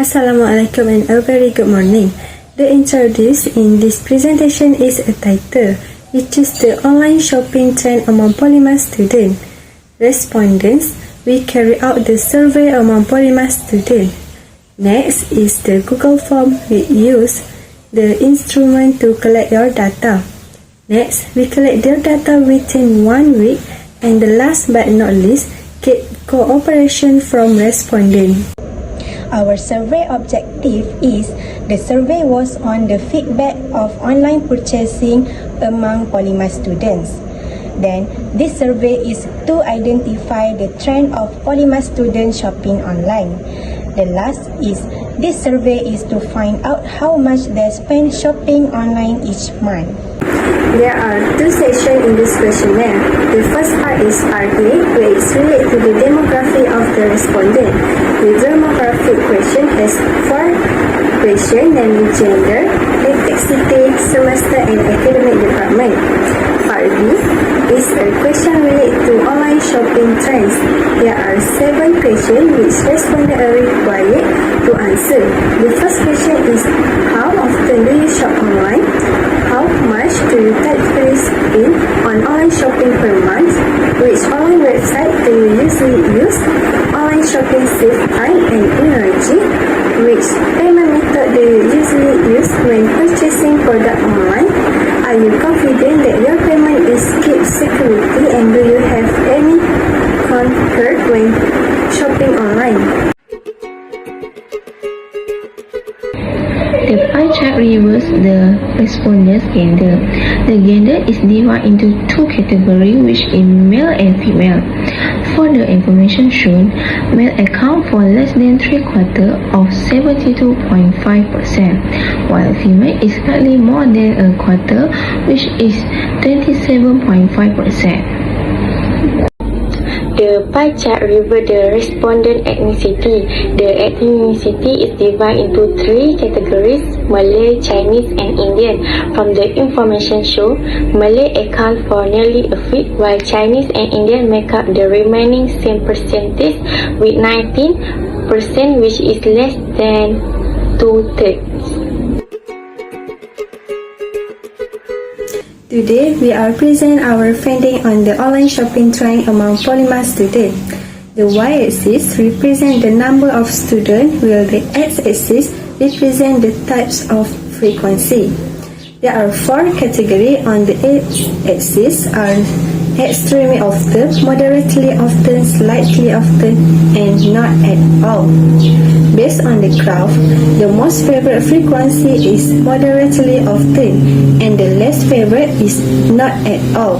Assalamualaikum and a very good morning. The introduced in this presentation is a title, which is the online shopping trend among POLIMAS students. Respondents, we carry out the survey among POLIMAS students. Next is the Google form. We use the instrument to collect your data. Next, we collect their data within 1 week. And the last but not least, get cooperation from respondents. Our survey objective is the survey was on the feedback of online purchasing among POLIMAS students. Then, this survey is to identify the trend of POLIMAS students shopping online. The last is this survey is to find out how much they spend shopping online each month. There are 2 sections in this questionnaire. The first part is part A, where it's related to the demography of the respondent. The demographic question has 4 questions, namely gender, ethnicity, semester, and academic department. Part B is a question related to online shopping trends. There are 7 questions which respondents are required to answer. The first question is, how often do you shop online? How much do you typically spend on online shopping per month? Which online website do you usually use? Online shopping saves time and energy. Which payment method do you usually use when purchasing product online? Are you confident that your payment is kept security, and do you have any concern when shopping online? The pie chart reveals the respondents' gender. The gender is divided into 2 categories, which is male and female. For the information shown, male account for less than 3/4 of 72.5%, while female is slightly more than a quarter, which is 27.5%. The pie chart reveals the respondent ethnicity. The ethnicity is divided into 3 categories: Malay, Chinese, and Indian. From the information shown, Malay account for nearly a fifth, while Chinese and Indian make up the remaining same percentage with 19%, which is less than 2/3. Today, we are present our finding on the online shopping trend among POLIMAS students. The y-axis represents the number of students, while the x-axis represents the types of frequency. There are 4 categories on the x-axis are extremely often, moderately often, slightly often, and not at all. Based on the graph, the most favorite frequency is moderately often, and the least favorite is not at all.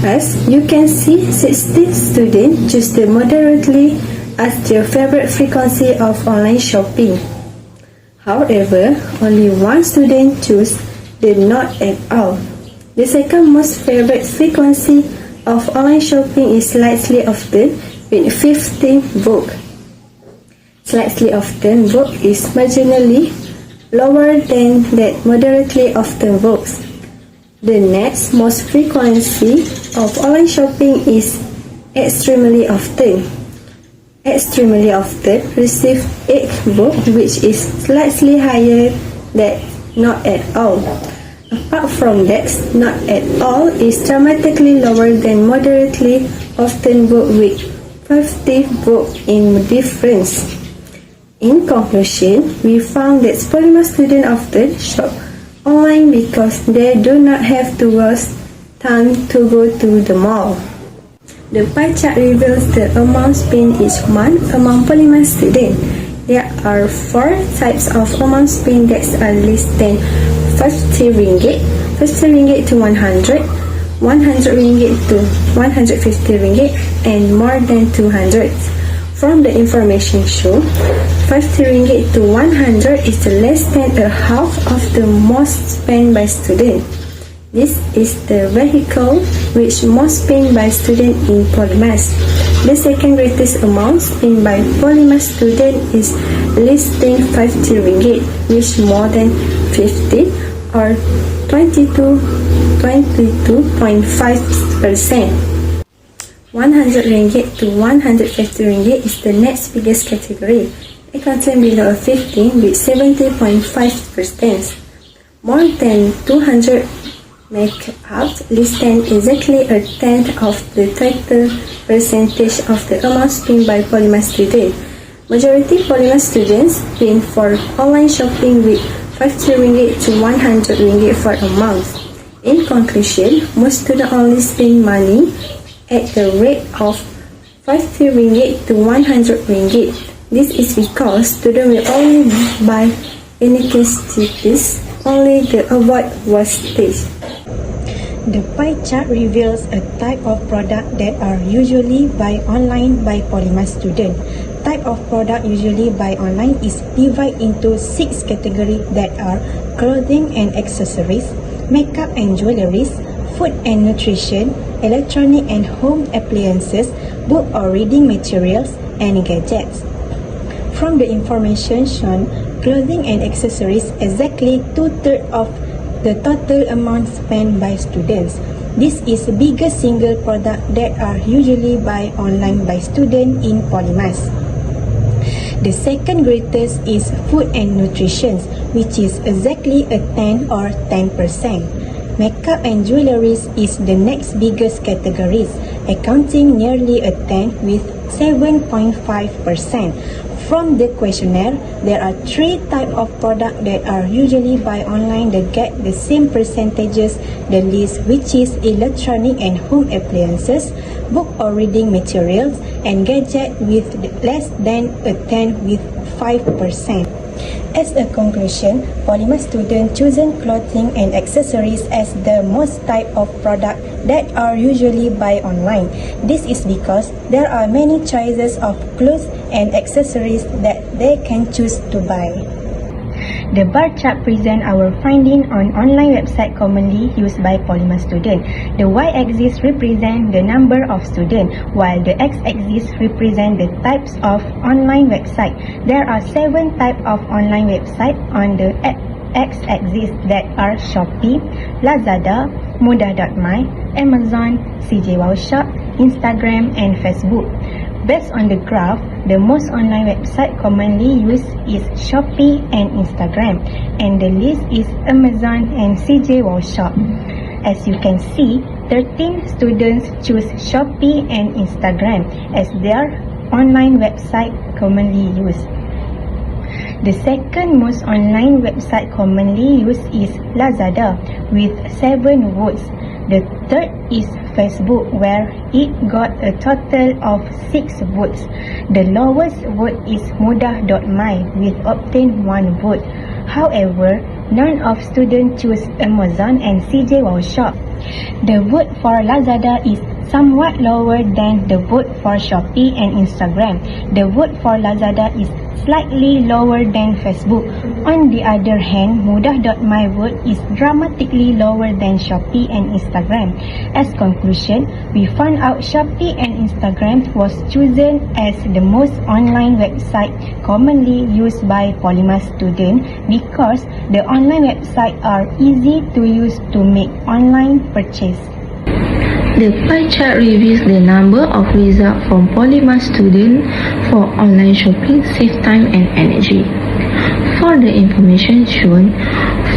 As you can see, 60 students choose the moderately as their favorite frequency of online shopping. However, only 1 student chose the not at all. The second most favorite frequency of online shopping is slightly often with 15 votes. Slightly often vote is marginally lower than that moderately often votes. The next most frequency of online shopping is extremely often. Extremely often receive 8 votes, which is slightly higher than not at all. Apart from that, not at all is dramatically lower than moderately often vote with 50 votes in difference. In conclusion, we found that POLIMAS students often shop online because they do not have to waste time to go to the mall. The pie chart reveals the amount spent each month among POLIMAS students. There are 4 types of amount spent that are less than 50 ringgit, 50 ringgit to 100, 100 ringgit to 150 ringgit, and more than 200. From the information shown, 50 ringgit to 100 is less than a half of the most spent by student. This is the vehicle which most spent by student in POLIMAS. The second greatest amount spent by POLIMAS student is less than 50 ringgit, which more than 50 or 22.5%. 100 ringgit to 150 ringgit is the next biggest category. accounting below 15 with 70.5%. More than 200 make up less than exactly a tenth of the total percentage of the amount spent by POLIMAS students. Majority POLIMAS students spend for online shopping with 50 ringgit to 100 ringgit for a month. In conclusion, most students only spend money at the rate of 50 ringgit to 100 ringgit. This is because students will only buy necessities only the avoid wastage. The pie chart reveals a type of product that are usually buy online by POLIMAS student. Type of product usually buy online is divided into 6 categories that are clothing and accessories, makeup and jewelries, food and nutrition, electronic and home appliances, book or reading materials, and gadgets. From the information shown, clothing and accessories exactly 2/3 of the total amount spent by students. This is the biggest single product that are usually buy online by students in POLIMAS. The second greatest is food and nutrition, which is exactly a 10 or 10%. Makeup and jewelries is the next biggest categories, accounting nearly a 10 with 7.5%. From the questionnaire, there are 3 types of products that are usually buy online that get the same percentages, the list, which is electronic and home appliances, book or reading materials, and gadget with less than a 10 with 5%. As a conclusion, POLIMAS students chosen clothing and accessories as the most type of product that are usually buy online. This is because there are many choices of clothes and accessories that they can choose to buy. The bar chart presents our finding on online website commonly used by POLIMAS students. The y-axis represents the number of students, while the x-axis represents the types of online website. There are 7 types of online website on the x-axis that are Shopee, Lazada, Mudah.my, Amazon, CJ Wow Shop, Instagram, and Facebook. Based on the graph, the most online website commonly used is Shopee and Instagram, and the list is Amazon and CJ Wow Shop. As you can see, 13 students choose Shopee and Instagram as their online website commonly used. The second most online website commonly used is Lazada with 7 votes. The third is Facebook, where it got a total of 6 votes. The lowest vote is Mudah.my with obtained 1 vote. However, none of students choose Amazon and CJ Wow Shop. The vote for Lazada is somewhat lower than the vote for Shopee and Instagram. The vote for Lazada is slightly lower than Facebook. On the other hand, Mudah.my vote is dramatically lower than Shopee and Instagram. As conclusion, we found out Shopee and Instagram was chosen as the most online website commonly used by POLIMAS students because the online websites are easy to use to make online purchase. The pie chart reveals the number of results from POLIMAS students for online shopping save time and energy. For the information shown,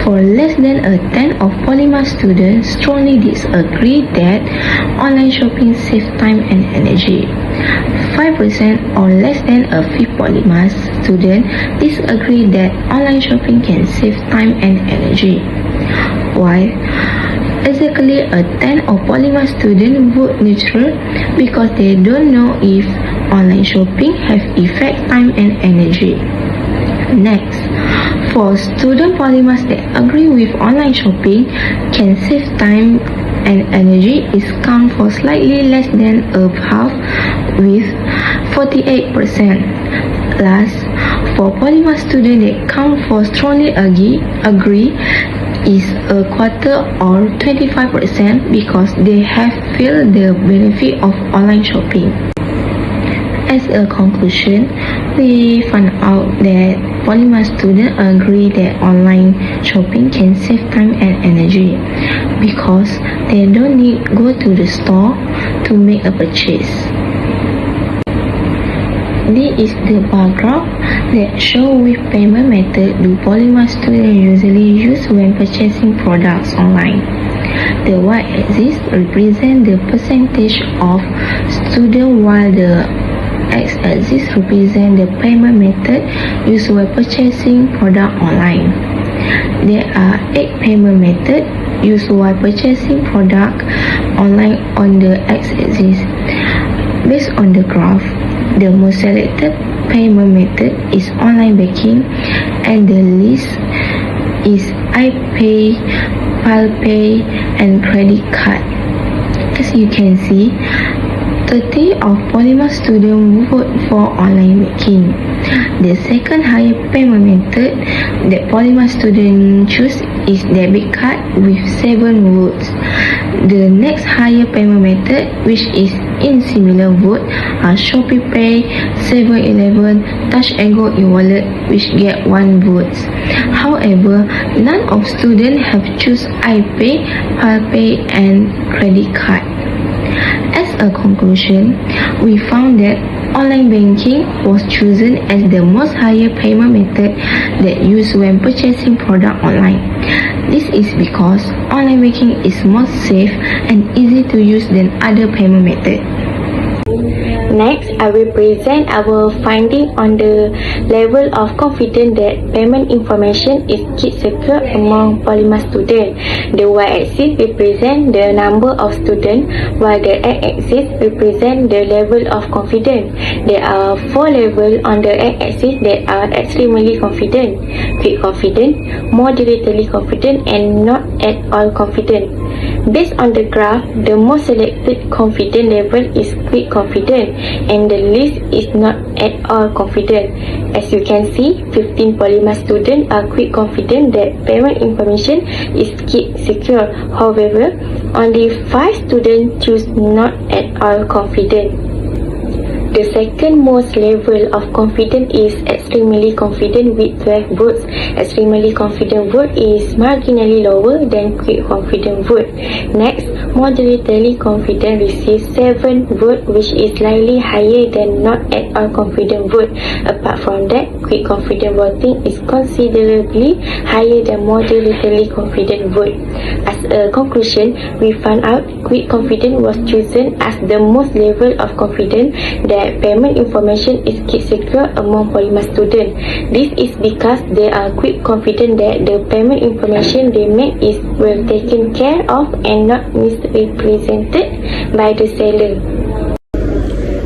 for less than a tenth of POLIMAS students strongly disagree that online shopping save time and energy. 5% or less than a fifth POLIMAS student disagree that online shopping can save time and energy. While exactly a tenth of POLIMAS students vote neutral because they don't know if online shopping have effect time and energy. Next, for student POLIMAS that agree with online shopping can save time and energy is count for slightly less than a half with 48%. Last, for POLIMAS student that count for strongly agree is a quarter or 25% because they have felt the benefit of online shopping. As a conclusion, we found out that POLIMAS students agree that online shopping can save time and energy because they don't need go to the store to make a purchase. This is the bar graph that shows which payment method do POLIMAS students usually use when purchasing products online. The y-axis represents the percentage of students while the x-axis represents the payment method used when purchasing product online. There are 8 payment methods used while purchasing product online on the x-axis. Based on the graph, the most selected payment method is online banking and the least is iPay, PalPay and credit card. As you can see, 30 of POLIMAS students vote for online banking. The second higher payment method that POLIMAS students choose is debit card with 7 votes. The next higher payment method, which is in similar vote, are Shopee Pay, 7-Eleven, Touch and Go e-wallet, which get 1 vote. However, none of students have choose iPay, PalPay and credit card. As a conclusion, we found that online banking was chosen as the most higher payment method that used when purchasing product online. This is because online banking is more safe and easy to use than other payment methods. Next, I will present our finding on the level of confidence that payment information is kept secure among POLIMAS students. The y-axis represents the number of students, while the x-axis represents the level of confidence. There are 4 levels on the x-axis that are extremely confident, quick confident, moderately confident, and not at all confident. Based on the graph, the most selected confident level is quick confident and the least is not at all confident. As you can see, 15 POLIMAS students are quick confident that payment information is kept secure. However, only 5 students choose not at all confident. The second most level of confidence is extremely confident with 12 votes. Extremely confident vote is marginally lower than quick confident vote. Next, moderately confident receives 7 votes, which is slightly higher than not at all confident vote. Apart from that, quick confident voting is considerably higher than moderately confident vote. As a conclusion, we found out quick confidence was chosen as the most level of confidence that payment information is kept secure among POLIMAS students. This is because they are quick confident that the payment information they make is well taken care of and not misrepresented by the seller.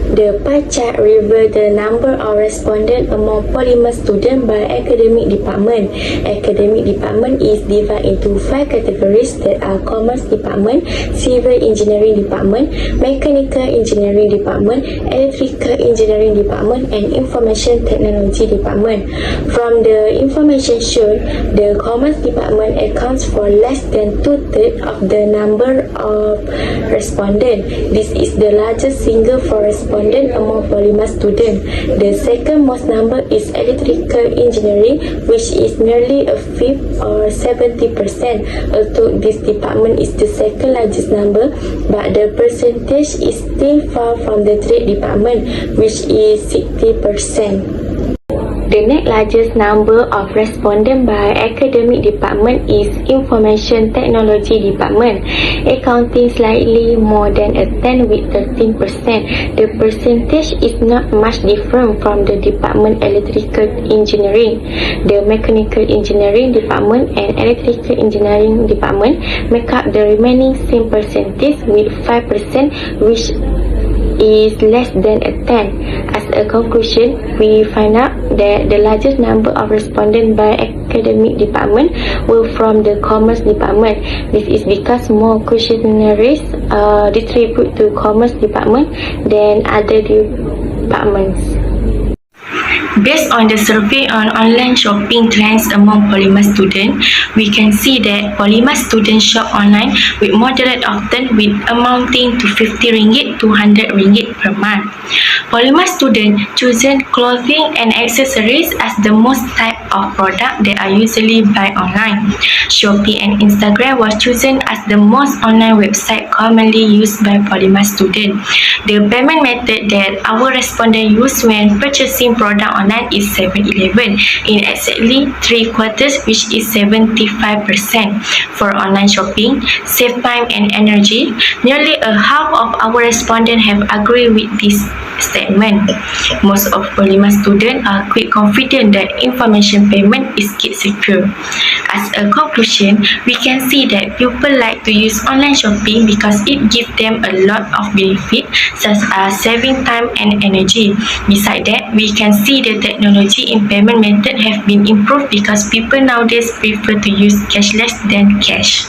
The pie chart reveals the number of respondents among POLIMAS students by academic department. Academic department is divided into 5 categories that are Commerce Department, Civil Engineering Department, Mechanical Engineering Department, Electrical Engineering Department, and Information Technology Department. From the information shown, the Commerce Department accounts for less than 2/3 of the number of respondents. This is the largest single for respondents among POLIMAS students. The second most number is Electrical Engineering, which is nearly a fifth or 70%. Although this department is the second largest number, but the percentage is still far from the Trade Department, which is 60%. The next largest number of respondents by academic department is Information Technology Department, accounting slightly more than a 10 with 13%. The percentage is not much different from the Department Electrical Engineering. The Mechanical Engineering Department and Electrical Engineering Department make up the remaining same percentage with 5%, which is less than a 10. As a conclusion, we find out that the largest number of respondents by academic department were from the Commerce Department. This is because more questionnaires are distributed to Commerce Department than other departments. Based on the survey on online shopping trends among POLIMAS students, we can see that POLIMAS students shop online with moderate often with amounting to 50 ringgit to 100 ringgit per month. POLIMAS students chosen clothing and accessories as the most type of product they are usually buy online. Shopee and Instagram was chosen as the most online website commonly used by POLIMAS students. The payment method that our respondents use when purchasing product online is 7-Eleven in exactly 3/4, which is 75%. For online shopping, save time and energy. Nearly a half of our respondents have agreed with this statement. Most of POLIMAS students are quite confident that information payment is kept secure. As a conclusion, we can see that people like to use online shopping because it gives them a lot of benefit such as saving time and energy. Besides that, we can see the technology in payment method have been improved because people nowadays prefer to use cashless than cash.